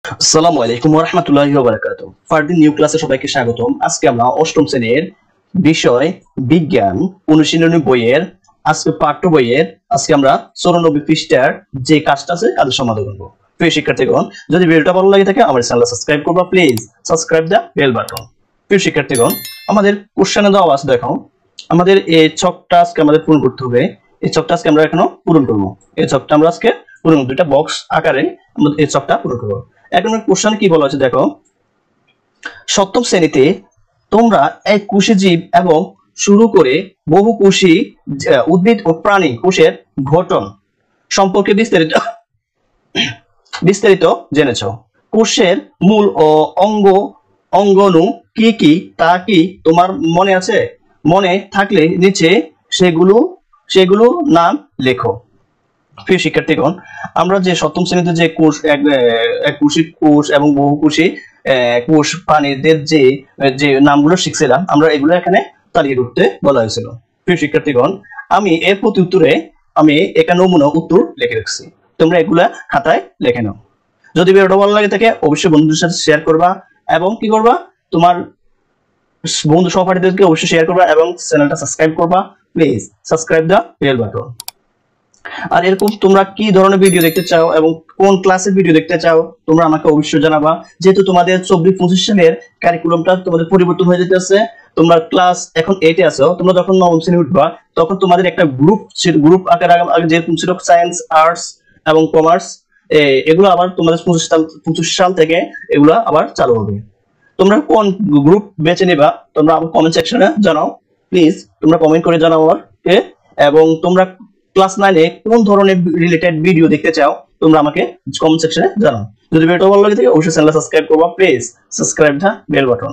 আসসালামু আলাইকুম ওয়া রাহমাতুল্লাহি ওয়া বারাকাতুহু। ফারদিন নিউ ক্লাসে সবাইকে স্বাগতম। আজকে আমরা অষ্টম শ্রেণীর বিষয় বিজ্ঞান অনুশীলনী বইয়ের আজকে পাঠ্য বইয়ের আজকে আমরা 94 পৃষ্ঠার যে কাজটা আছে কাজের সমাধান করব। প্রিয় শিক্ষার্থীগণ, যদি ভিডিওটা ভালো লাগে থাকে আমার চ্যানেলটা সাবস্ক্রাইব করবা, please subscribe the bell button. প্রিয় শিক্ষার্থীগণ, আমাদের কোশ্চেনে দেওয়া আছে, দেখো আমাদের এই ছকটা আজকে আমাদের পূরণ করতে হবে। এই ছকটা আজকে আমরা এখনো পূরণ করব। এই ছকটা আমরা আজকে পূরণ করব, দুইটা বক্স আকারে আমরা এই ছকটা পূরণ করব। এখন কোশ্চেন কি বলা আছে দেখো, সপ্তম শ্রেণীতে তোমরা এক কোষী জীব এবং শুরু করে বহু কোষী উদ্ভিদ ও প্রাণী কোষের গঠন সম্পর্কে বিস্তারিত জেনেছো। কোষের মূল ও অঙ্গাণু কি কি তা কি তোমার মনে আছে? মনে থাকলে নিচে সেগুলো নাম লেখো। প্রিয় শিক্ষার্থীগণ, আমরা যে সপ্তম শ্রেণীতে যে কোষ এককোষী কোষ এবং বহুকোষী কোষ প্রাণীদের যে নামগুলো শিখছিলাম, আমরা এগুলো এখানে তালিকা করতে বলা হয়েছিল। প্রিয় শিক্ষার্থীগণ, আমি এর প্রতি উত্তরে আমি একটা নমুনা উত্তর লিখে রাখছি, তোমরা এগুলা খাতায় লিখে নাও। যদি ভিডিওটা ভালো লাগে থাকে অবশ্যই বন্ধুদের সাথে শেয়ার করবা এবং কি করবা, তোমার বন্ধু সহপাঠীদেরকে অবশ্যই শেয়ার করবা এবং চ্যানেলটা সাবস্ক্রাইব করবা। Please subscribe the bell button. আর এরকম তোমরা কি ধরনের ভিডিও দেখতে চাও এবং কোন ক্লাসের ভিডিও দেখতে চাও তোমরা আমাকে অবশ্যই জানাবা। যেহেতু তোমাদের 24-25 সালের কারিকুলামটা তোমাদের পরিবর্তন হয়ে যেতেছে, তোমরা ক্লাস এখন 8 এ আছো, তোমরা যখন নবম শ্রেণী উঠবা তখন তোমাদের একটা গ্রুপ আকারে যেরকম ছিল সায়েন্স, আর্টস এবং কমার্স, এগুলো আবার তোমাদের 25 সাল থেকে এগুলো আবার চালু হবে। তোমরা কোন গ্রুপ বেছে নিবা তোমরা আমার কমেন্ট সেকশনে জানাও, প্লিজ তোমরা কমেন্ট করে জানাও আমাকে। এবং তোমরা ক্লাস 9 এ কোন ধরনের রিলেটেড ভিডিও দেখতে চাও তোমরা আমাকে কমেন্ট সেকশনে জানাও। যদি ভিডিওটা ভালো লাগে থাকে অবশ্যই চ্যানেলটা সাবস্ক্রাইব করবা, please subscribe the bell button.